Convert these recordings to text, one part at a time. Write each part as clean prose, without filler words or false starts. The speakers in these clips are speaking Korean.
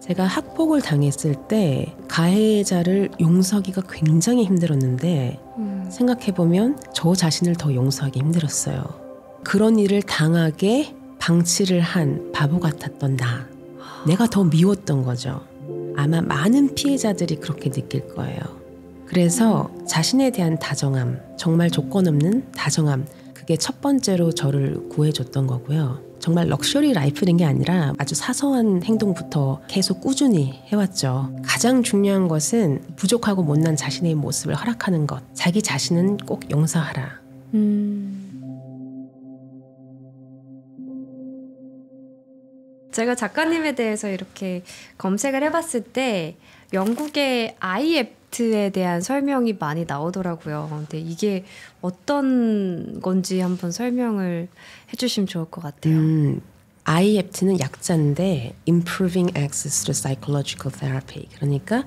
제가 학폭을 당했을 때 가해자를 용서하기가 굉장히 힘들었는데 생각해보면 저 자신을 더 용서하기 힘들었어요. 그런 일을 당하게 방치를 한 바보 같았던 내가 더 미웠던 거죠. 아마 많은 피해자들이 그렇게 느낄 거예요. 그래서 자신에 대한 다정함, 정말 조건 없는 다정함, 그게 첫 번째로 저를 구해줬던 거고요. 정말 럭셔리 라이프인 게 아니라 아주 사소한 행동부터 계속 꾸준히 해왔죠. 가장 중요한 것은 부족하고 못난 자신의 모습을 허락하는 것. 자기 자신은 꼭 용서하라. 제가 작가님에 대해서 이렇게 검색을 해봤을 때 영국의 IAPT에 대한 설명이 많이 나오더라고요. 근데 이게 어떤 건지 한번 설명을 해주시면 좋을 것 같아요. IAPT는 약자인데 Improving Access to Psychological Therapy. 그러니까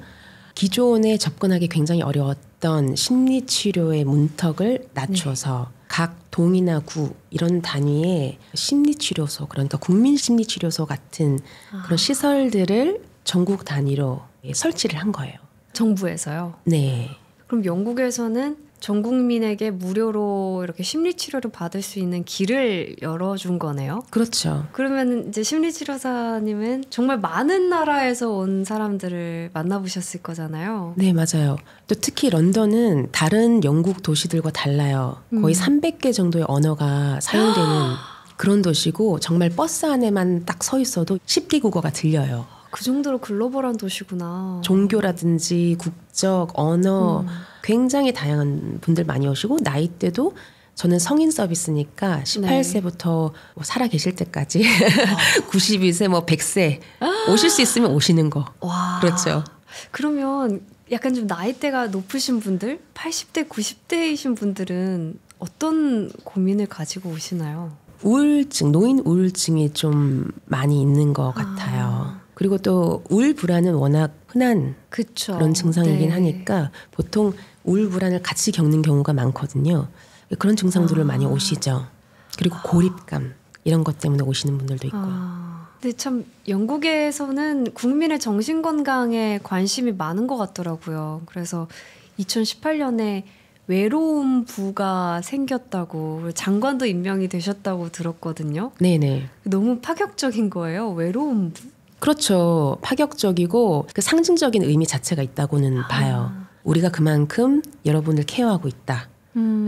기존에 접근하기 굉장히 어려웠던 심리치료의 문턱을 낮춰서 각 동이나 구 이런 단위의 심리치료소, 그러니까 국민심리치료소 같은 그런 시설들을 전국 단위로 설치를 한 거예요. 정부에서요? 네. 그럼 영국에서는 전 국민에게 무료로 이렇게 심리치료를 받을 수 있는 길을 열어준 거네요? 그렇죠. 그러면 이제 심리치료사님은 정말 많은 나라에서 온 사람들을 만나보셨을 거잖아요. 네, 맞아요. 또 특히 런던은 다른 영국 도시들과 달라요. 거의 300개 정도의 언어가 사용되는 그런 도시고 정말 버스 안에만 딱 서 있어도 10개 국어가 들려요. 그 정도로 글로벌한 도시구나. 종교라든지 국적, 언어 굉장히 다양한 분들 많이 오시고 나이대도 저는 성인 서비스니까 18세부터 뭐 살아 계실 때까지 92세, 뭐 100세 오실 수 있으면 오시는 거. 와. 그렇죠. 그러면 약간 좀 나이대가 높으신 분들, 80대, 90대이신 분들은 어떤 고민을 가지고 오시나요? 우울증, 노인 우울증이 좀 많이 있는 것 같아요. 그리고 또 우울 불안은 워낙 흔한 그쵸. 그런 증상이긴 네. 하니까 보통 우울 불안을 같이 겪는 경우가 많거든요. 그런 증상들을 많이 오시죠. 그리고 고립감 이런 것 때문에 오시는 분들도 있고. 근데 참 영국에서는 국민의 정신건강에 관심이 많은 것 같더라고요. 그래서 2018년에 외로움부가 생겼다고, 장관도 임명이 되셨다고 들었거든요. 네네. 너무 파격적인 거예요. 외로움부. 그렇죠. 파격적이고 그 상징적인 의미 자체가 있다고는 봐요. 우리가 그만큼 여러분을 케어하고 있다.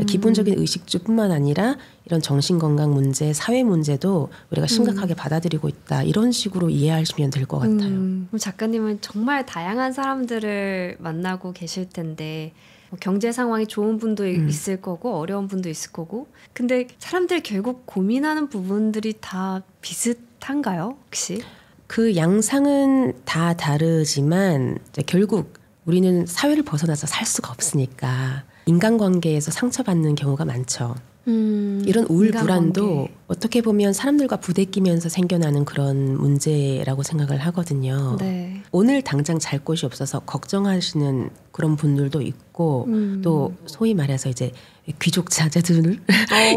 기본적인 의식주뿐만 아니라 이런 정신건강 문제, 사회 문제도 우리가 심각하게 받아들이고 있다. 이런 식으로 이해하시면 될 것 같아요. 그럼 작가님은 정말 다양한 사람들을 만나고 계실 텐데 경제 상황이 좋은 분도 있을 거고 어려운 분도 있을 거고, 근데 사람들 결국 고민하는 부분들이 다 비슷한가요, 혹시? 그 양상은 다 다르지만 결국 우리는 사회를 벗어나서 살 수가 없으니까 인간관계에서 상처받는 경우가 많죠. 이런 우울 불안도 어떻게 보면 사람들과 부대끼면서 생겨나는 그런 문제라고 생각을 하거든요. 네. 오늘 당장 잘 곳이 없어서 걱정하시는 그런 분들도 있고 또 소위 말해서 이제 귀족 자제들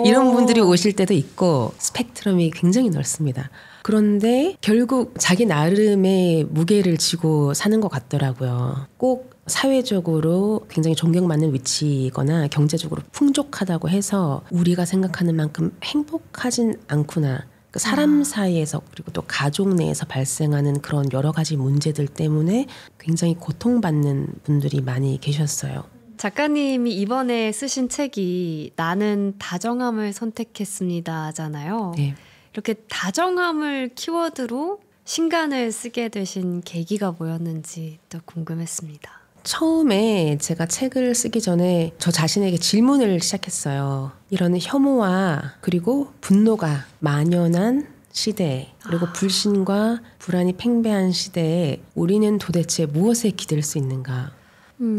이런 분들이 오실 때도 있고 스펙트럼이 굉장히 넓습니다. 그런데 결국 자기 나름의 무게를 지고 사는 것 같더라고요. 꼭 사회적으로 굉장히 존경받는 위치이거나 경제적으로 풍족하다고 해서 우리가 생각하는 만큼 행복하진 않구나. 그 사람 사이에서 그리고 또 가족 내에서 발생하는 그런 여러 가지 문제들 때문에 굉장히 고통받는 분들이 많이 계셨어요. 작가님이 이번에 쓰신 책이 나는 다정함을 선택했습니다잖아요. 네. 이렇게 다정함을 키워드로 신간을 쓰게 되신 계기가 뭐였는지 또 궁금했습니다. 처음에 제가 책을 쓰기 전에 저 자신에게 질문을 시작했어요. 이런 혐오와 그리고 분노가 만연한 시대, 그리고 불신과 불안이 팽배한 시대에 우리는 도대체 무엇에 기댈 수 있는가?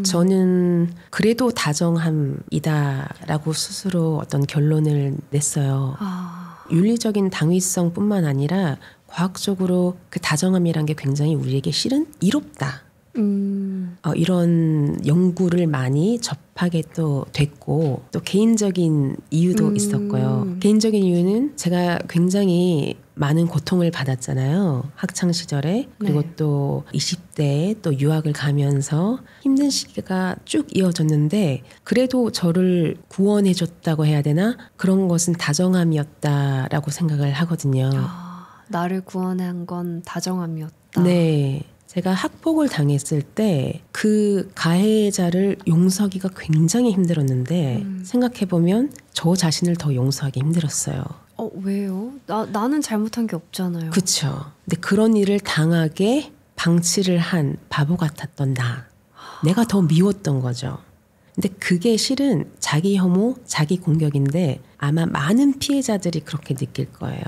저는 그래도 다정함이다라고 스스로 어떤 결론을 냈어요. 윤리적인 당위성뿐만 아니라 과학적으로 그 다정함이란 게 굉장히 우리에게 실은 이롭다. 이런 연구를 많이 접하게 또 됐고 또 개인적인 이유도 있었고요. 개인적인 이유는 제가 굉장히 많은 고통을 받았잖아요. 학창 시절에. 그리고 네. 또 20대에 또 유학을 가면서 힘든 시기가 쭉 이어졌는데 그래도 저를 구원해 줬다고 해야 되나? 그런 것은 다정함이었다라고 생각을 하거든요. 나를 구원한 건 다정함이었다. 네. 제가 학폭을 당했을 때 그 가해자를 용서하기가 굉장히 힘들었는데 생각해보면 저 자신을 더 용서하기 힘들었어요. 왜요? 나는 잘못한 게 없잖아요. 그쵸. 근데 그런 일을 당하게 방치를 한 바보 같았던 내가 더 미웠던 거죠. 근데 그게 실은 자기 혐오, 자기 공격인데 아마 많은 피해자들이 그렇게 느낄 거예요.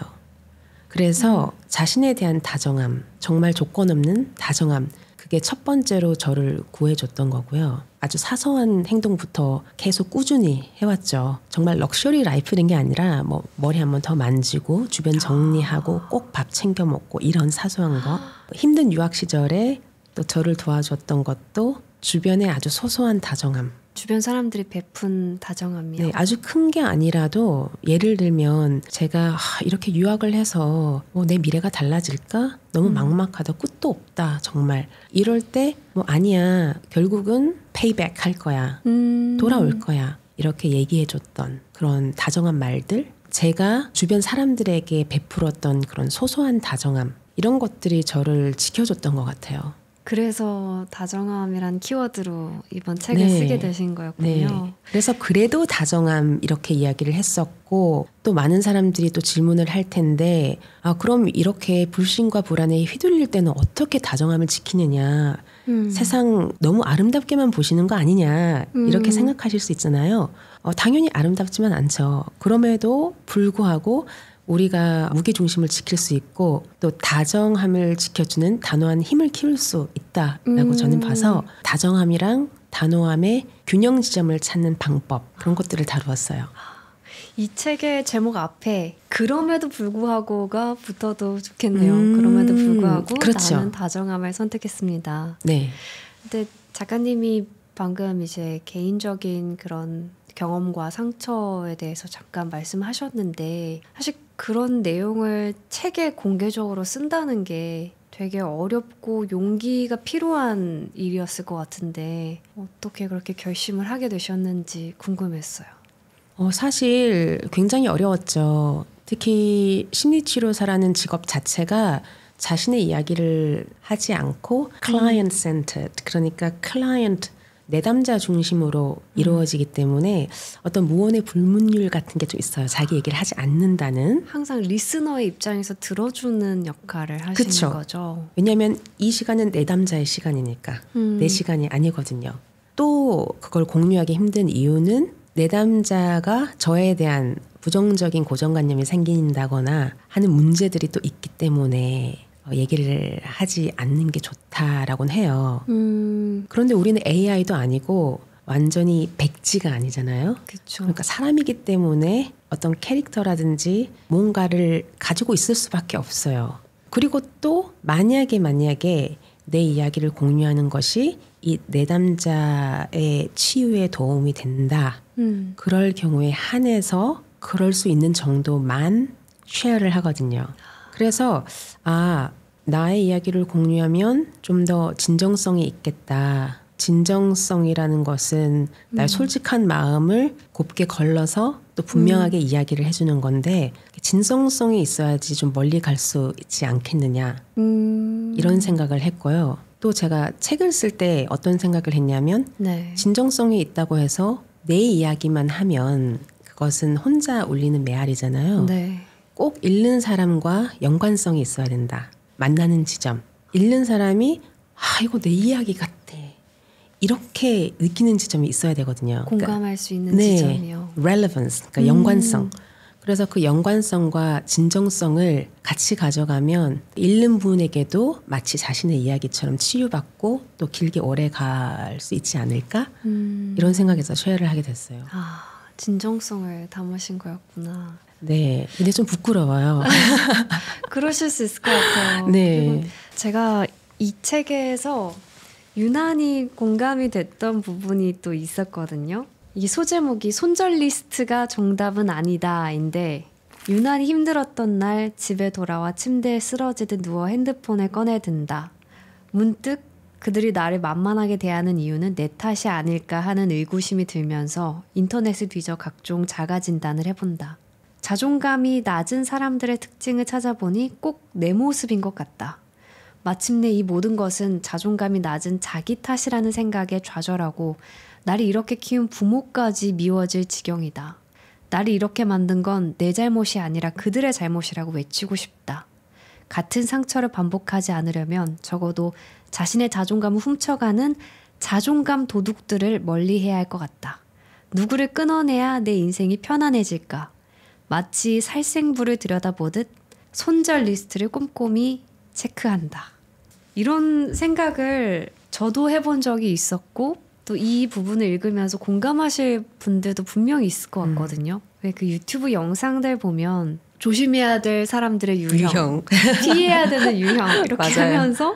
그래서 자신에 대한 다정함, 정말 조건 없는 다정함, 그게 첫 번째로 저를 구해줬던 거고요. 아주 사소한 행동부터 계속 꾸준히 해왔죠. 정말 럭셔리 라이프인 게 아니라 뭐 머리 한 번 더 만지고 주변 정리하고 꼭 밥 챙겨 먹고 이런 사소한 거. 힘든 유학 시절에 또 저를 도와줬던 것도 주변의 아주 소소한 다정함. 주변 사람들이 베푼 다정함이요. 네, 아주 큰 게 아니라도 예를 들면 제가 이렇게 유학을 해서 내 미래가 달라질까? 너무 막막하다. 끝도 없다. 정말. 이럴 때 아니야. 결국은 페이백 할 거야. 돌아올 거야. 이렇게 얘기해줬던 그런 다정한 말들. 제가 주변 사람들에게 베풀었던 그런 소소한 다정함. 이런 것들이 저를 지켜줬던 것 같아요. 그래서 다정함이란 키워드로 이번 책을 쓰게 되신 거였군요. 네. 그래서 그래도 다정함 이렇게 이야기를 했었고 또 많은 사람들이 또 질문을 할 텐데 그럼 이렇게 불신과 불안에 휘둘릴 때는 어떻게 다정함을 지키느냐. 세상 너무 아름답게만 보시는 거 아니냐 이렇게 생각하실 수 있잖아요. 당연히 아름답지만 않죠. 그럼에도 불구하고 우리가 무게중심을 지킬 수 있고 또 다정함을 지켜주는 단호한 힘을 키울 수 있다라고 저는 봐서 다정함이랑 단호함의 균형 지점을 찾는 방법 그런 것들을 다루었어요. 이 책의 제목 앞에 그럼에도 불구하고가 붙어도 좋겠네요. 그럼에도 불구하고 그렇죠. 나는 다정함을 선택했습니다. 네. 근데 작가님이 방금 이제 개인적인 그런 경험과 상처에 대해서 잠깐 말씀하셨는데 사실 그런 내용을 책에 공개적으로 쓴다는 게 되게 어렵고 용기가 필요한 일이었을 것 같은데 어떻게 그렇게 결심을 하게 되셨는지 궁금했어요. 사실 굉장히 어려웠죠. 특히 심리치료사라는 직업 자체가 자신의 이야기를 하지 않고 client centered, 그러니까 클라이언트 내담자 중심으로 이루어지기 때문에 어떤 무언의 불문율 같은 게 좀 있어요. 자기 얘기를 하지 않는다는. 항상 리스너의 입장에서 들어주는 역할을 하시는 그쵸. 거죠. 왜냐하면 이 시간은 내담자의 시간이니까 내 시간이 아니거든요. 또 그걸 공유하기 힘든 이유는 내담자가 저에 대한 부정적인 고정관념이 생긴다거나 하는 문제들이 또 있기 때문에 얘기를 하지 않는 게 좋다라고는 해요. 그런데 우리는 AI도 아니고 완전히 백지가 아니잖아요. 그쵸. 그러니까 사람이기 때문에 어떤 캐릭터라든지 뭔가를 가지고 있을 수밖에 없어요. 그리고 또 만약에 내 이야기를 공유하는 것이 이 내담자의 치유에 도움이 된다. 그럴 경우에 한해서 그럴 수 있는 정도만 쉐어를 하거든요. 그래서 나의 이야기를 공유하면 좀 더 진정성이 있겠다. 진정성이라는 것은 나의 솔직한 마음을 곱게 걸러서 또 분명하게 이야기를 해주는 건데 진정성이 있어야지 좀 멀리 갈 수 있지 않겠느냐 이런 생각을 했고요. 또 제가 책을 쓸 때 어떤 생각을 했냐면 네. 진정성이 있다고 해서 내 이야기만 하면 그것은 혼자 울리는 메아리잖아요. 네. 꼭 읽는 사람과 연관성이 있어야 된다. 만나는 지점. 읽는 사람이 이거 내 이야기 같아. 이렇게 느끼는 지점이 있어야 되거든요. 공감할 수 있는 지점이요. relevance, 그러니까 연관성. 그래서 그 연관성과 진정성을 같이 가져가면 읽는 분에게도 마치 자신의 이야기처럼 치유받고 또 길게 오래 갈 수 있지 않을까? 이런 생각에서 쉐어를 하게 됐어요. 진정성을 담으신 거였구나. 네, 근데 좀 부끄러워요. 그러실 수 있을 것 같아요. 네. 그리고 제가 이 책에서 유난히 공감이 됐던 부분이 또 있었거든요. 이 소제목이 손절 리스트가 정답은 아니다인데 유난히 힘들었던 날 집에 돌아와 침대에 쓰러지듯 누워 핸드폰을 꺼내든다. 문득 그들이 나를 만만하게 대하는 이유는 내 탓이 아닐까 하는 의구심이 들면서 인터넷을 뒤져 각종 자가 진단을 해본다. 자존감이 낮은 사람들의 특징을 찾아보니 꼭 내 모습인 것 같다. 마침내 이 모든 것은 자존감이 낮은 자기 탓이라는 생각에 좌절하고 나를 이렇게 키운 부모까지 미워질 지경이다. 나를 이렇게 만든 건 내 잘못이 아니라 그들의 잘못이라고 외치고 싶다. 같은 상처를 반복하지 않으려면 적어도 자신의 자존감을 훔쳐가는 자존감 도둑들을 멀리해야 할 것 같다. 누구를 끊어내야 내 인생이 편안해질까? 마치 살생부를 들여다보듯 손절 리스트를 꼼꼼히 체크한다. 이런 생각을 저도 해본 적이 있었고 또 이 부분을 읽으면서 공감하실 분들도 분명히 있을 것 같거든요. 왜 그 유튜브 영상들 보면 조심해야 될 사람들의 유형. 피해야 되는 유형 이렇게 맞아요. 하면서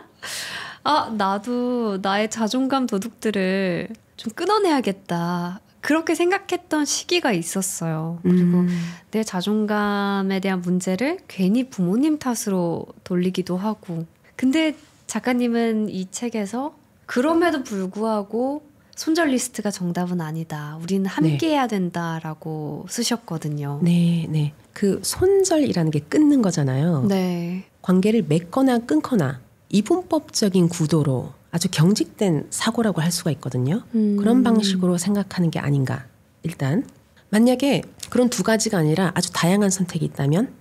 나도 나의 자존감 도둑들을 좀 끊어내야겠다. 그렇게 생각했던 시기가 있었어요. 그리고 내 자존감에 대한 문제를 괜히 부모님 탓으로 돌리기도 하고. 근데 작가님은 이 책에서 그럼에도 불구하고 손절 리스트가 정답은 아니다. 우리는 함께 해야 된다라고 쓰셨거든요. 네, 네. 그 손절이라는 게 끊는 거잖아요. 네. 관계를 맺거나 끊거나 이분법적인 구도로 아주 경직된 사고라고 할 수가 있거든요. 그런 방식으로 생각하는 게 아닌가. 일단 만약에 그런 두 가지가 아니라 아주 다양한 선택이 있다면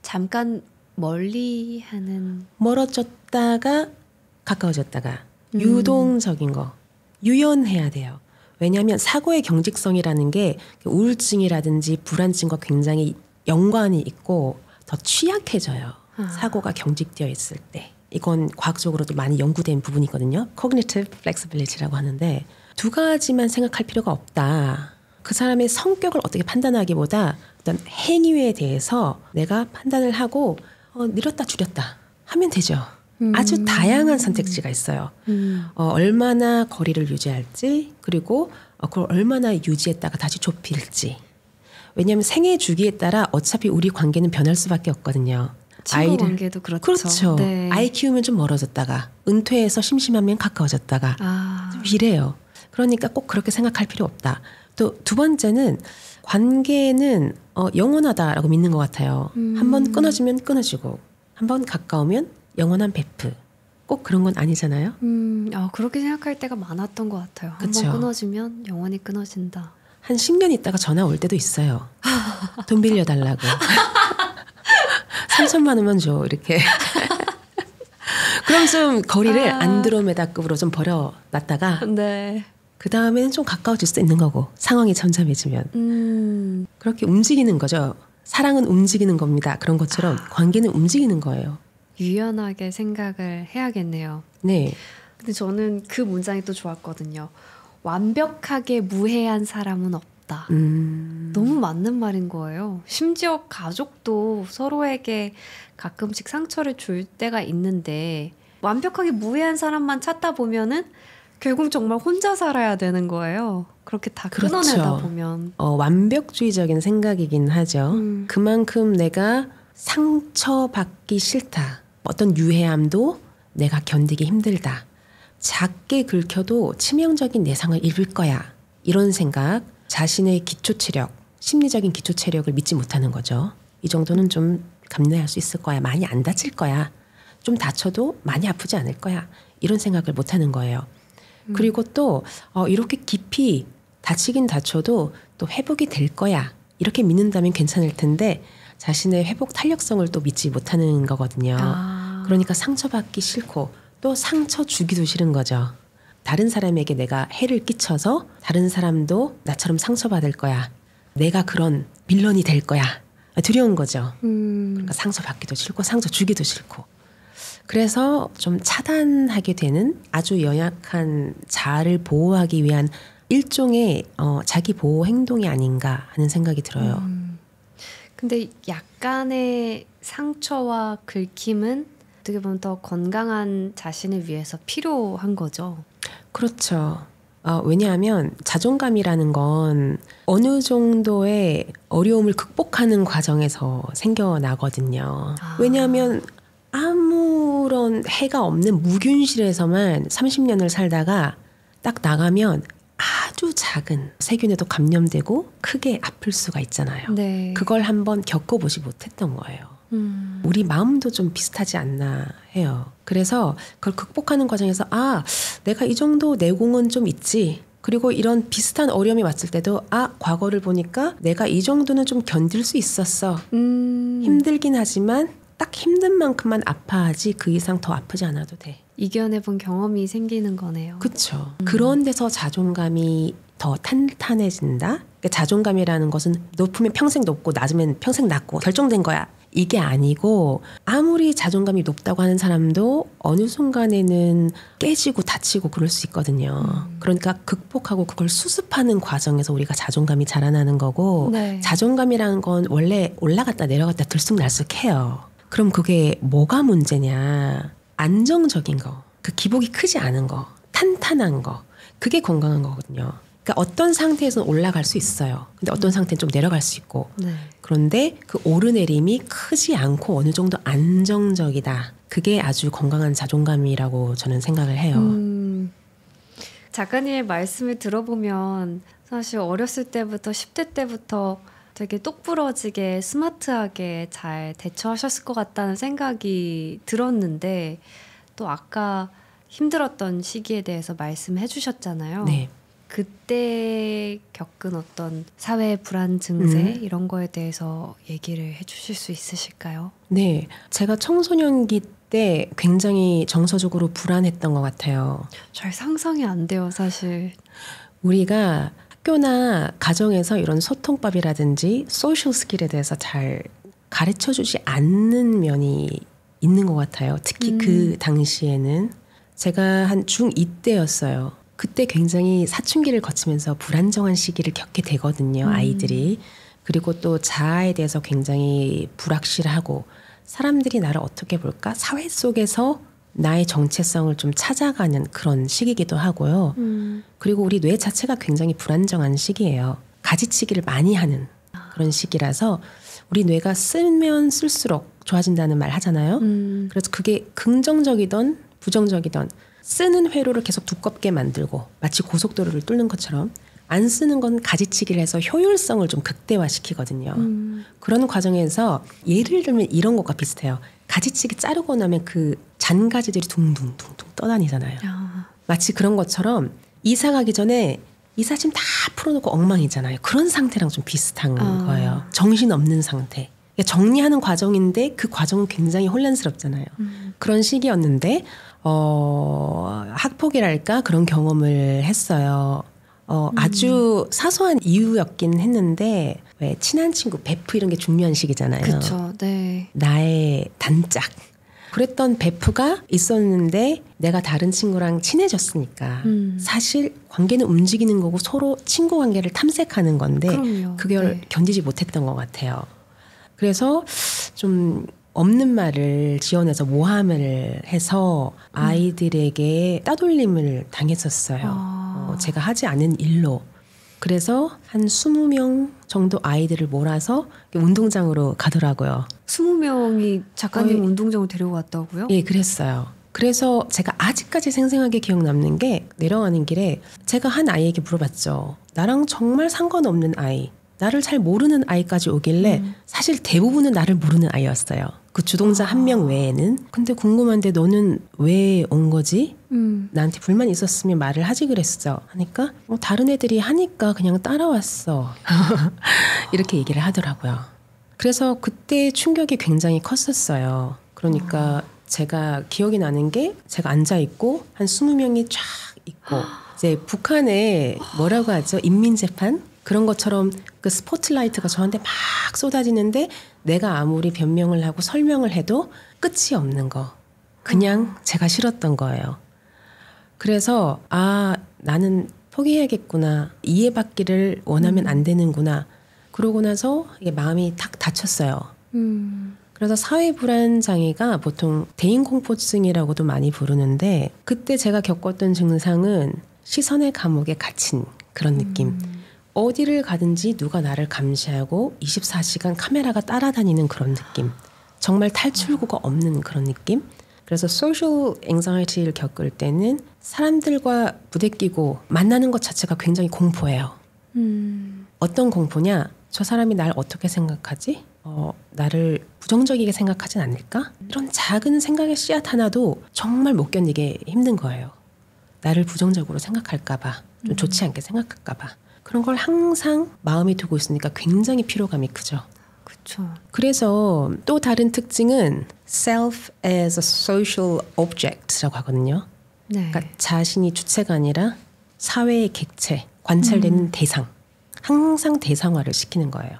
잠깐 멀리하는 멀어졌다가 가까워졌다가 유동적인 거 유연해야 돼요. 왜냐하면 사고의 경직성이라는 게 우울증이라든지 불안증과 굉장히 연관이 있고 더 취약해져요. 사고가 경직되어 있을 때. 이건 과학적으로도 많이 연구된 부분이거든요. Cognitive Flexibility라고 하는데 두 가지만 생각할 필요가 없다. 그 사람의 성격을 어떻게 판단하기보다 어떤 행위에 대해서 내가 판단을 하고 늘었다 줄였다 하면 되죠. 아주 다양한 선택지가 있어요. 얼마나 거리를 유지할지 그리고 그걸 얼마나 유지했다가 다시 좁힐지. 왜냐하면 생애 주기에 따라 어차피 우리 관계는 변할 수밖에 없거든요. 친구 관계도 그렇죠. 그렇죠. 네. 아이 키우면 좀 멀어졌다가 은퇴해서 심심하면 가까워졌다가 좀 이래요. 그러니까 꼭 그렇게 생각할 필요 없다. 또 두 번째는 관계는 영원하다라고 믿는 것 같아요. 한번 끊어지면 끊어지고 한번 가까우면 영원한 베프. 꼭 그런 건 아니잖아요. 그렇게 생각할 때가 많았던 것 같아요. 그쵸? 한번 끊어지면 영원히 끊어진다. 한 10년 있다가 전화 올 때도 있어요. 돈 빌려달라고. 3천만 원만 줘 이렇게. 그럼 좀 거리를 안드로메다급으로 좀 버려놨다가 네. 그 다음에는 좀 가까워질 수 있는 거고 상황이 잠잠해지면 그렇게 움직이는 거죠. 사랑은 움직이는 겁니다. 그런 것처럼 관계는 움직이는 거예요. 유연하게 생각을 해야겠네요. 네. 근데 저는 그 문장이 또 좋았거든요. 완벽하게 무해한 사람은 없다. 너무 맞는 말인 거예요. 심지어 가족도 서로에게 가끔씩 상처를 줄 때가 있는데 완벽하게 무해한 사람만 찾다 보면은 결국 정말 혼자 살아야 되는 거예요. 그렇게 다 그렇죠. 끊어내다 보면. 완벽주의적인 생각이긴 하죠. 그만큼 내가 상처받기 싫다. 어떤 유해함도 내가 견디기 힘들다. 작게 긁혀도 치명적인 내상을 입을 거야. 이런 생각, 자신의 기초체력, 심리적인 기초체력을 믿지 못하는 거죠. 이 정도는 좀 감내할 수 있을 거야. 많이 안 다칠 거야. 좀 다쳐도 많이 아프지 않을 거야. 이런 생각을 못하는 거예요. 그리고 또 이렇게 깊이 다치긴 다쳐도 또 회복이 될 거야. 이렇게 믿는다면 괜찮을 텐데 자신의 회복 탄력성을 또 믿지 못하는 거거든요. 그러니까 상처받기 싫고 또 상처 주기도 싫은 거죠. 다른 사람에게 내가 해를 끼쳐서 다른 사람도 나처럼 상처받을 거야. 내가 그런 빌런이 될 거야. 두려운 거죠. 그러니까 상처받기도 싫고 상처 주기도 싫고. 그래서 좀 차단하게 되는 아주 연약한 자아를 보호하기 위한 일종의 자기 보호 행동이 아닌가 하는 생각이 들어요. 근데 약간의 상처와 긁힘은 어떻게 보면 더 건강한 자신을 위해서 필요한 거죠. 그렇죠. 왜냐하면 자존감이라는 건 어느 정도의 어려움을 극복하는 과정에서 생겨나거든요. 왜냐하면 아무런 해가 없는 무균실에서만 30년을 살다가 딱 나가면 아주 작은 세균에도 감염되고 크게 아플 수가 있잖아요. 네. 그걸 한번 겪어보지 못했던 거예요. 우리 마음도 좀 비슷하지 않나 해요. 그래서 그걸 극복하는 과정에서 내가 이 정도 내공은 좀 있지. 그리고 이런 비슷한 어려움이 왔을 때도 과거를 보니까 내가 이 정도는 좀 견딜 수 있었어. 힘들긴 하지만 딱 힘든 만큼만 아파하지 그 이상 더 아프지 않아도 돼. 이겨내본 경험이 생기는 거네요. 그렇죠. 그런 데서 자존감이 더 탄탄해진다. 그러니까 자존감이라는 것은 높으면 평생 높고 낮으면 평생 낮고 결정된 거야. 이게 아니고 아무리 자존감이 높다고 하는 사람도 어느 순간에는 깨지고 다치고 그럴 수 있거든요. 그러니까 극복하고 그걸 수습하는 과정에서 우리가 자존감이 자라나는 거고 네. 자존감이라는 건 원래 올라갔다 내려갔다 들쑥날쑥해요. 그럼 그게 뭐가 문제냐. 안정적인 거, 그 기복이 크지 않은 거, 탄탄한 거, 그게 건강한 거거든요. 그러니까 어떤 상태에서는 올라갈 수 있어요. 근데 어떤 상태는 좀 내려갈 수 있고. 네. 그런데 그 오르내림이 크지 않고 어느 정도 안정적이다. 그게 아주 건강한 자존감이라고 저는 생각을 해요. 작가님의 말씀을 들어보면 사실 어렸을 때부터 10대 때부터 되게 똑부러지게 스마트하게 잘 대처하셨을 것 같다는 생각이 들었는데 또 아까 힘들었던 시기에 대해서 말씀해 주셨잖아요. 네. 그때 겪은 어떤 사회 불안 증세 이런 거에 대해서 얘기를 해 주실 수 있으실까요? 네. 제가 청소년기 때 굉장히 정서적으로 불안했던 것 같아요. 잘 상상이 안 돼요, 사실. 우리가 학교나 가정에서 이런 소통법이라든지 소셜 스킬에 대해서 잘 가르쳐주지 않는 면이 있는 것 같아요. 특히 그 당시에는 제가 한 중2 때였어요. 그때 굉장히 사춘기를 거치면서 불안정한 시기를 겪게 되거든요. 아이들이. 그리고 또 자아에 대해서 굉장히 불확실하고 사람들이 나를 어떻게 볼까? 사회 속에서 나의 정체성을 좀 찾아가는 그런 시기이기도 하고요. 그리고 우리 뇌 자체가 굉장히 불안정한 시기예요. 가지치기를 많이 하는 그런 시기라서 우리 뇌가 쓰면 쓸수록 좋아진다는 말 하잖아요. 그래서 그게 긍정적이든 부정적이든 쓰는 회로를 계속 두껍게 만들고 마치 고속도로를 뚫는 것처럼 안 쓰는 건 가지치기를 해서 효율성을 좀 극대화시키거든요. 그런 과정에서 예를 들면 이런 것과 비슷해요. 가지치기 자르고 나면 그 잔가지들이 둥둥둥둥 떠다니잖아요. 마치 그런 것처럼 이사 가기 전에 이삿짐 다 풀어놓고 엉망이잖아요. 그런 상태랑 좀 비슷한 거예요. 정신없는 상태. 정리하는 과정인데 그 과정은 굉장히 혼란스럽잖아요. 그런 시기였는데 학폭이랄까 그런 경험을 했어요. 아주 사소한 이유였긴 했는데 왜 친한 친구, 베프 이런 게 중요한 시기잖아요. 그렇죠. 네. 나의 단짝. 그랬던 베프가 있었는데 내가 다른 친구랑 친해졌으니까 사실 관계는 움직이는 거고 서로 친구 관계를 탐색하는 건데 그럼요. 그걸 네. 견디지 못했던 것 같아요. 그래서 좀 없는 말을 지어내서 모함을 해서 아이들에게 따돌림을 당했었어요. 제가 하지 않은 일로. 그래서 한 20명 정도 아이들을 몰아서 운동장으로 가더라고요. 20명이 작가님 운동장으로 데리고 갔다고요? 예, 그랬어요. 그래서 제가 아직까지 생생하게 기억 남는 게 내려가는 길에 제가 한 아이에게 물어봤죠. 나랑 정말 상관없는 아이, 나를 잘 모르는 아이까지 오길래 사실 대부분은 나를 모르는 아이였어요. 그 주동자 한 명 외에는. 근데 궁금한데 너는 왜 온 거지? 나한테 불만 있었으면 말을 하지 그랬어. 하니까 다른 애들이 하니까 그냥 따라왔어. 이렇게 얘기를 하더라고요. 그래서 그때 충격이 굉장히 컸었어요. 그러니까 제가 기억이 나는 게 제가 앉아있고 한 20명이 쫙 있고 이제 북한에 뭐라고 하죠? 인민재판? 그런 것처럼 그 스포트라이트가 저한테 막 쏟아지는데 내가 아무리 변명을 하고 설명을 해도 끝이 없는 거. 그냥 제가 싫었던 거예요. 그래서 나는 포기해야겠구나. 이해받기를 원하면 안 되는구나. 그러고 나서 이게 마음이 탁 닫혔어요. 그래서 사회불안장애가 보통 대인공포증이라고도 많이 부르는데 그때 제가 겪었던 증상은 시선의 감옥에 갇힌 그런 느낌. 어디를 가든지 누가 나를 감시하고 24시간 카메라가 따라다니는 그런 느낌. 정말 탈출구가 없는 그런 느낌. 그래서 social anxiety를 겪을 때는 사람들과 부대끼고 만나는 것 자체가 굉장히 공포예요. 어떤 공포냐? 저 사람이 날 어떻게 생각하지? 나를 부정적이게 생각하진 않을까? 이런 작은 생각의 씨앗 하나도 정말 못 견디게 힘든 거예요. 나를 부정적으로 생각할까 봐, 좀 좋지 않게 생각할까 봐. 그런 걸 항상 마음에 두고 있으니까 굉장히 피로감이 크죠. 그렇죠. 그래서 또 다른 특징은 self as a social object라고 하거든요. 네. 그러니까 자신이 주체가 아니라 사회의 객체, 관찰되는 대상. 항상 대상화를 시키는 거예요.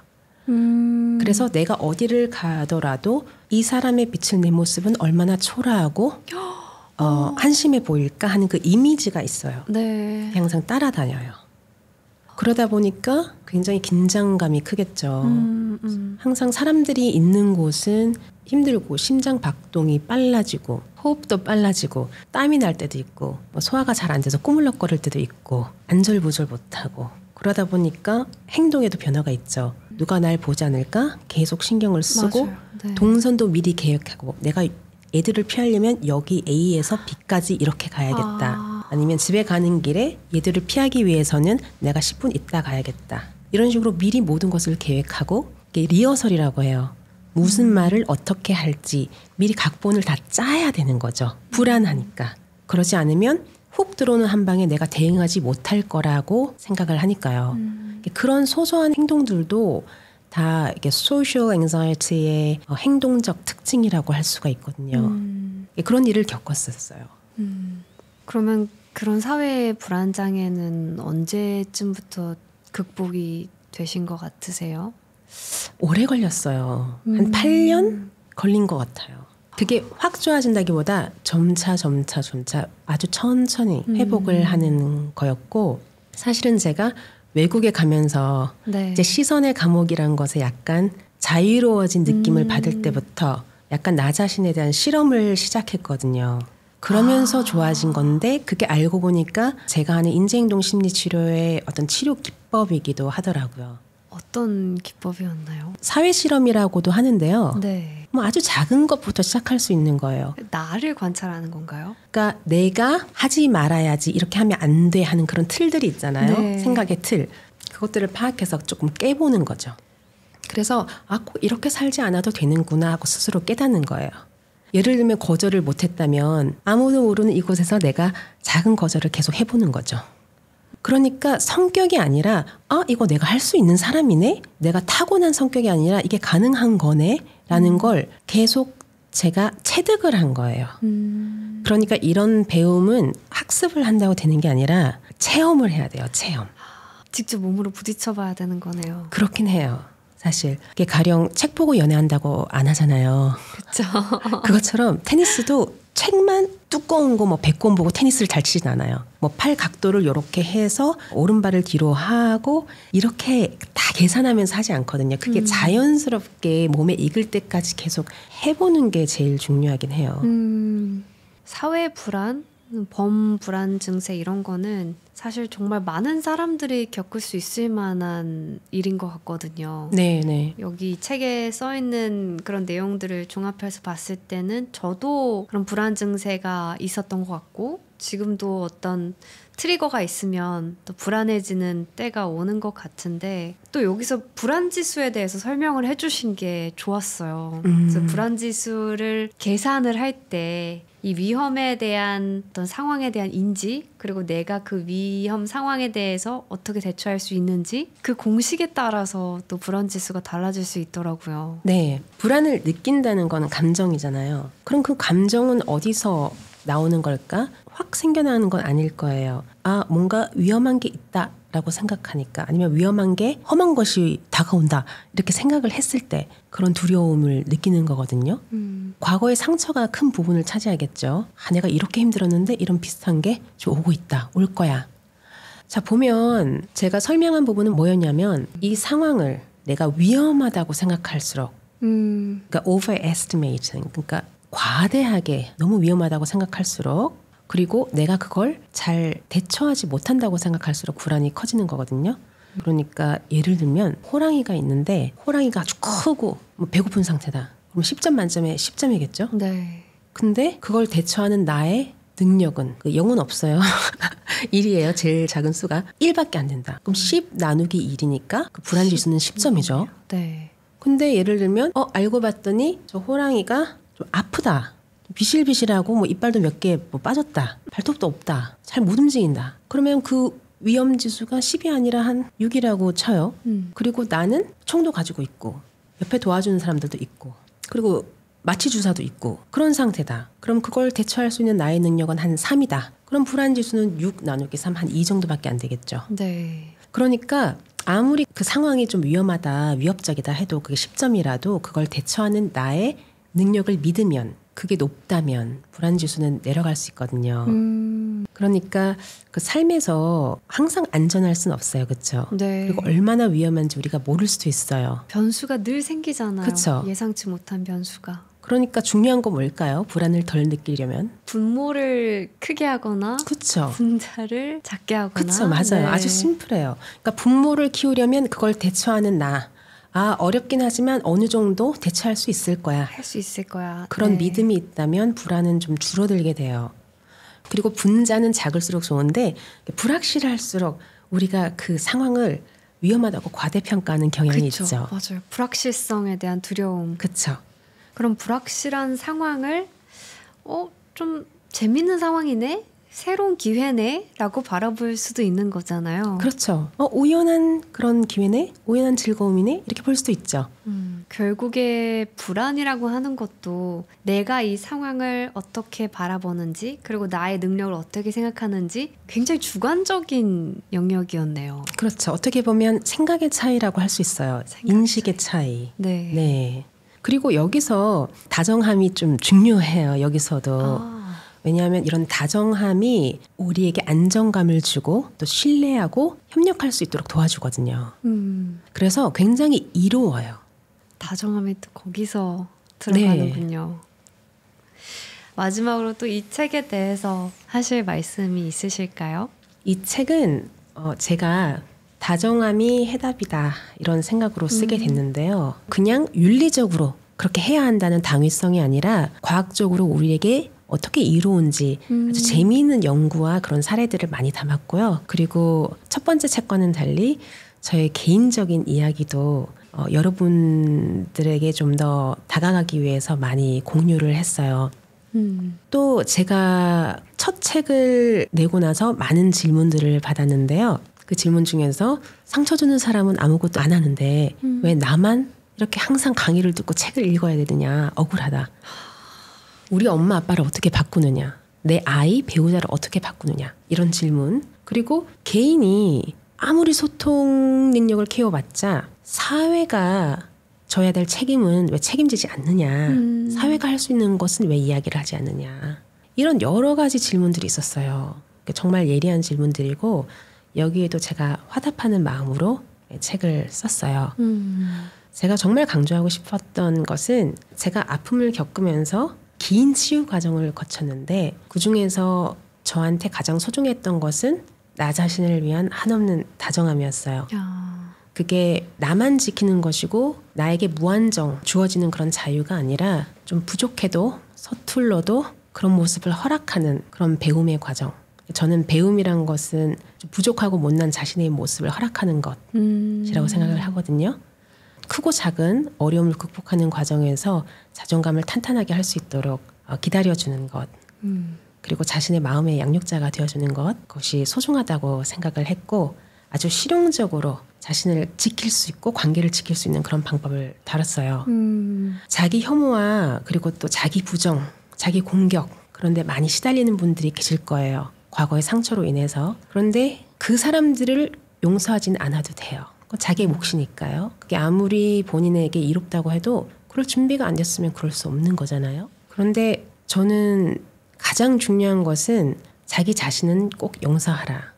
그래서 내가 어디를 가더라도 이 사람의 비칠 내 모습은 얼마나 초라하고 한심해 보일까 하는 그 이미지가 있어요. 네. 항상 따라다녀요. 그러다 보니까 굉장히 긴장감이 크겠죠. 항상 사람들이 있는 곳은 힘들고 심장 박동이 빨라지고 호흡도 빨라지고 땀이 날 때도 있고 소화가 잘 안 돼서 꾸물럭거릴 때도 있고 안절부절 못하고 그러다 보니까 행동에도 변화가 있죠. 누가 날 보지 않을까 계속 신경을 쓰고 네. 동선도 미리 계획하고 내가 애들을 피하려면 여기 A에서 B까지 이렇게 가야겠다. 아니면 집에 가는 길에 얘들을 피하기 위해서는 내가 10분 있다 가야겠다. 이런 식으로 미리 모든 것을 계획하고 이게 리허설이라고 해요. 무슨 말을 어떻게 할지 미리 각본을 다 짜야 되는 거죠. 불안하니까. 그러지 않으면 훅 들어오는 한 방에 내가 대응하지 못할 거라고 생각을 하니까요. 그런 소소한 행동들도 다 이게 소셜 앵자이티의 행동적 특징이라고 할 수가 있거든요. 그런 일을 겪었었어요. 그러면 그런 사회 불안장애는 언제쯤부터 극복이 되신 것 같으세요? 오래 걸렸어요. 한 8년 걸린 것 같아요. 그게 확 좋아진다기보다 점차 아주 천천히 회복을 하는 거였고 사실은 제가 외국에 가면서 네. 이제 시선의 감옥이란 것에 약간 자유로워진 느낌을 받을 때부터 약간 나 자신에 대한 실험을 시작했거든요. 그러면서 좋아진 건데 그게 알고 보니까 제가 하는 인지행동 심리치료의 어떤 치료 기법이기도 하더라고요. 어떤 기법이었나요? 사회 실험이라고도 하는데요. 네. 뭐 아주 작은 것부터 시작할 수 있는 거예요. 나를 관찰하는 건가요? 그러니까 내가 하지 말아야지 이렇게 하면 안 돼 하는 그런 틀들이 있잖아요. 네. 생각의 틀. 그것들을 파악해서 조금 깨보는 거죠. 그래서 꼭 이렇게 살지 않아도 되는구나 하고 스스로 깨닫는 거예요. 예를 들면 거절을 못했다면 아무도 모르는 이곳에서 내가 작은 거절을 계속 해보는 거죠. 그러니까 성격이 아니라 이거 내가 할 수 있는 사람이네? 내가 타고난 성격이 아니라 이게 가능한 거네? 라는 걸 계속 제가 체득을 한 거예요. 그러니까 이런 배움은 학습을 한다고 되는 게 아니라 체험을 해야 돼요. 체험. 직접 몸으로 부딪혀 봐야 되는 거네요. 그렇긴 해요. 사실 이게 가령 책 보고 연애한다고 안 하잖아요. 그렇죠. 그것처럼 테니스도 책만 두꺼운 거 100권 보고 테니스를 잘 치진 않아요. 팔 각도를 이렇게 해서 오른발을 뒤로 하고 이렇게 다 계산하면서 하지 않거든요. 그게 자연스럽게 몸에 익을 때까지 계속 해보는 게 제일 중요하긴 해요. 사회 불안, 범불안 증세 이런 거는 사실 정말 많은 사람들이 겪을 수 있을 만한 일인 것 같거든요. 네. 여기 책에 써 있는 그런 내용들을 종합해서 봤을 때는 저도 그런 불안 증세가 있었던 것 같고 지금도 어떤 트리거가 있으면 또 불안해지는 때가 오는 것 같은데 또 여기서 불안 지수에 대해서 설명을 해주신 게 좋았어요. 그래서 불안 지수를 계산을 할 때 이 위험에 대한 어떤 상황에 대한 인지 그리고 내가 그 위험 상황에 대해서 어떻게 대처할 수 있는지 그 공식에 따라서 또 불안 지수가 달라질 수 있더라고요. 네. 불안을 느낀다는 건 감정이잖아요. 그럼 그 감정은 어디서 나오는 걸까? 확 생겨나는 건 아닐 거예요. 뭔가 위험한 게 있다라고 생각하니까 아니면 위험한 게 험한 것이 다가온다 이렇게 생각을 했을 때 그런 두려움을 느끼는 거거든요. 과거의 상처가 큰 부분을 차지하겠죠. 내가 이렇게 힘들었는데 이런 비슷한 게 좀 오고 있다. 올 거야. 자, 보면 제가 설명한 부분은 뭐였냐면 이 상황을 내가 위험하다고 생각할수록 그러니까 overestimating, 그러니까 과대하게 너무 위험하다고 생각할수록, 그리고 내가 그걸 잘 대처하지 못한다고 생각할수록 불안이 커지는 거거든요. 그러니까 예를 들면 호랑이가 있는데 호랑이가 아주 크고 뭐 배고픈 상태다. 그럼 10점 만점에 10점이겠죠. 네. 근데 그걸 대처하는 나의 능력은 0은 없어요. 1이에요. 제일 작은 수가 1밖에 안 된다. 그럼 10 나누기 1이니까 그 불안 지수는 10점이죠. 네. 근데 예를 들면 알고 봤더니 저 호랑이가 좀 아프다. 비실비실하고 뭐 이빨도 몇 개 뭐 빠졌다. 발톱도 없다. 잘 못 움직인다. 그러면 그 위험 지수가 10이 아니라 한 6이라고 쳐요. 그리고 나는 총도 가지고 있고 옆에 도와주는 사람들도 있고 그리고 마취 주사도 있고 그런 상태다. 그럼 그걸 대처할 수 있는 나의 능력은 한 3이다. 그럼 불안 지수는 6 나누기 3 한 2 정도밖에 안 되겠죠. 네. 그러니까 아무리 그 상황이 좀 위험하다, 위협적이다 해도 그게 10점이라도 그걸 대처하는 나의 능력을 믿으면, 그게 높다면 불안 지수는 내려갈 수 있거든요. 그러니까 그 삶에서 항상 안전할 수는 없어요. 그렇죠? 네. 그리고 얼마나 위험한지 우리가 모를 수도 있어요. 변수가 늘 생기잖아요. 그쵸? 예상치 못한 변수가. 그러니까 중요한 건 뭘까요? 불안을 덜 느끼려면? 분모를 크게 하거나 그렇죠. 분자를 작게 하거나. 그렇죠. 맞아요. 네. 아주 심플해요. 그러니까 분모를 키우려면 그걸 대처하는 나. 어렵긴 하지만 어느 정도 대처할 수 있을 거야. 할 수 있을 거야. 그런 네. 믿음이 있다면 불안은 좀 줄어들게 돼요. 그리고 분자는 작을수록 좋은데 불확실할수록 우리가 그 상황을 위험하다고 과대평가하는 경향이 그쵸. 있죠. 맞아요. 불확실성에 대한 두려움. 그렇죠. 그럼 불확실한 상황을 좀 재밌는 상황이네? 새로운 기회네? 라고 바라볼 수도 있는 거잖아요. 그렇죠. 우연한 그런 기회네? 우연한 즐거움이네? 이렇게 볼 수도 있죠. 결국에 불안이라고 하는 것도 내가 이 상황을 어떻게 바라보는지 그리고 나의 능력을 어떻게 생각하는지 굉장히 주관적인 영역이었네요. 그렇죠. 어떻게 보면 생각의 차이라고 할 수 있어요. 인식의 차이. 네. 네. 그리고 여기서 다정함이 좀 중요해요. 여기서도. 왜냐하면 이런 다정함이 우리에게 안정감을 주고 또 신뢰하고 협력할 수 있도록 도와주거든요. 그래서 굉장히 이로워요. 다정함이 또 거기서 들어가는군요. 네. 마지막으로 또 이 책에 대해서 하실 말씀이 있으실까요? 이 책은 제가 다정함이 해답이다 이런 생각으로 쓰게 됐는데요. 그냥 윤리적으로 그렇게 해야 한다는 당위성이 아니라 과학적으로 우리에게 어떻게 이로운지 아주 재미있는 연구와 그런 사례들을 많이 담았고요. 그리고 첫 번째 책과는 달리 저의 개인적인 이야기도 여러분들에게 좀 더 다가가기 위해서 많이 공유를 했어요. 또 제가 첫 책을 내고 나서 많은 질문들을 받았는데요. 그 질문 중에서 상처 주는 사람은 아무것도 안 하는데 왜 나만 이렇게 항상 강의를 듣고 책을 읽어야 되느냐, 억울하다. 우리 엄마 아빠를 어떻게 바꾸느냐, 내 아이 배우자를 어떻게 바꾸느냐, 이런 질문. 그리고 개인이 아무리 소통 능력을 키워봤자 사회가 져야 될 책임은 왜 책임지지 않느냐, 사회가 할 수 있는 것은 왜 이야기를 하지 않느냐, 이런 여러 가지 질문들이 있었어요. 정말 예리한 질문들이고 여기에도 제가 화답하는 마음으로 책을 썼어요. 제가 정말 강조하고 싶었던 것은 제가 아픔을 겪으면서 긴 치유 과정을 거쳤는데 그중에서 저한테 가장 소중했던 것은 나 자신을 위한 한없는 다정함이었어요. 그게 나만 지키는 것이고 나에게 무한정 주어지는 그런 자유가 아니라 좀 부족해도 서툴러도 그런 모습을 허락하는 그런 배움의 과정. 저는 배움이란 것은 좀 부족하고 못난 자신의 모습을 허락하는 것이라고 생각을 하거든요. 크고 작은 어려움을 극복하는 과정에서 자존감을 탄탄하게 할 수 있도록 기다려주는 것, 그리고 자신의 마음의 양육자가 되어주는 것, 그것이 소중하다고 생각을 했고 아주 실용적으로 자신을 지킬 수 있고 관계를 지킬 수 있는 그런 방법을 다뤘어요. 자기 혐오와 그리고 또 자기 부정, 자기 공격, 그런데 많이 시달리는 분들이 계실 거예요. 과거의 상처로 인해서. 그런데 그 사람들을 용서하진 않아도 돼요. 자기의 몫이니까요. 그게 아무리 본인에게 이롭다고 해도 그럴 준비가 안 됐으면 그럴 수 없는 거잖아요. 그런데 저는 가장 중요한 것은 자기 자신은 꼭 용서하라.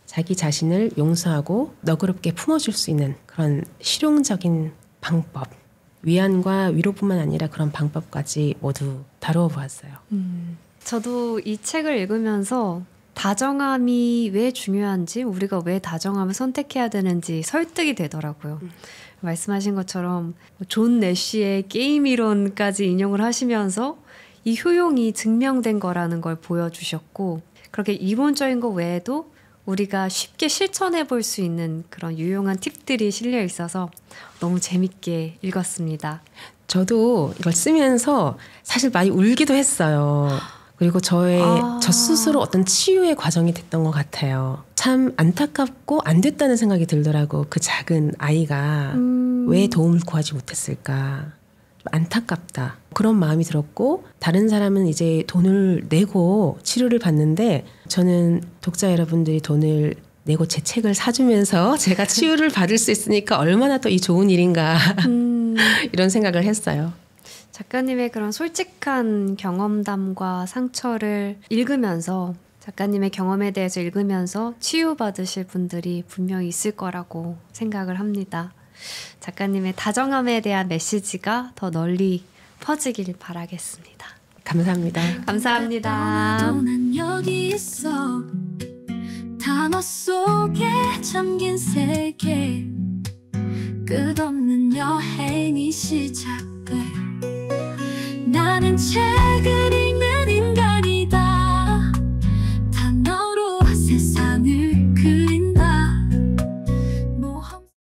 자기 자신을 용서하고 너그럽게 품어줄 수 있는 그런 실용적인 방법. 위안과 위로뿐만 아니라 그런 방법까지 모두 다루어 보았어요. 저도 이 책을 읽으면서 다정함이 왜 중요한지, 우리가 왜 다정함을 선택해야 되는지 설득이 되더라고요. 말씀하신 것처럼 존 내쉬의 게임 이론까지 인용을 하시면서 이 효용이 증명된 거라는 걸 보여주셨고, 그렇게 이론적인 거 외에도 우리가 쉽게 실천해 볼 수 있는 그런 유용한 팁들이 실려 있어서 너무 재밌게 읽었습니다. 저도 이걸 쓰면서 사실 많이 울기도 했어요. 그리고 저 스스로 어떤 치유의 과정이 됐던 것 같아요. 참 안타깝고 안 됐다는 생각이 들더라고. 그 작은 아이가 왜 도움을 구하지 못했을까. 안타깝다. 그런 마음이 들었고, 다른 사람은 이제 돈을 내고 치료를 받는데 저는 독자 여러분들이 돈을 내고 제 책을 사주면서 제가 치유를 받을 수 있으니까 얼마나 또 이 좋은 일인가 이런 생각을 했어요. 작가님의 그런 솔직한 경험담과 상처를 읽으면서, 작가님의 경험에 대해서 읽으면서 치유받으실 분들이 분명히 있을 거라고 생각을 합니다. 작가님의 다정함에 대한 메시지가 더 널리 퍼지길 바라겠습니다. 감사합니다. 감사합니다. 난 여기 있어. 단어 속에 잠긴 세계, 끝없는 여행이 시작돼. 나는 책을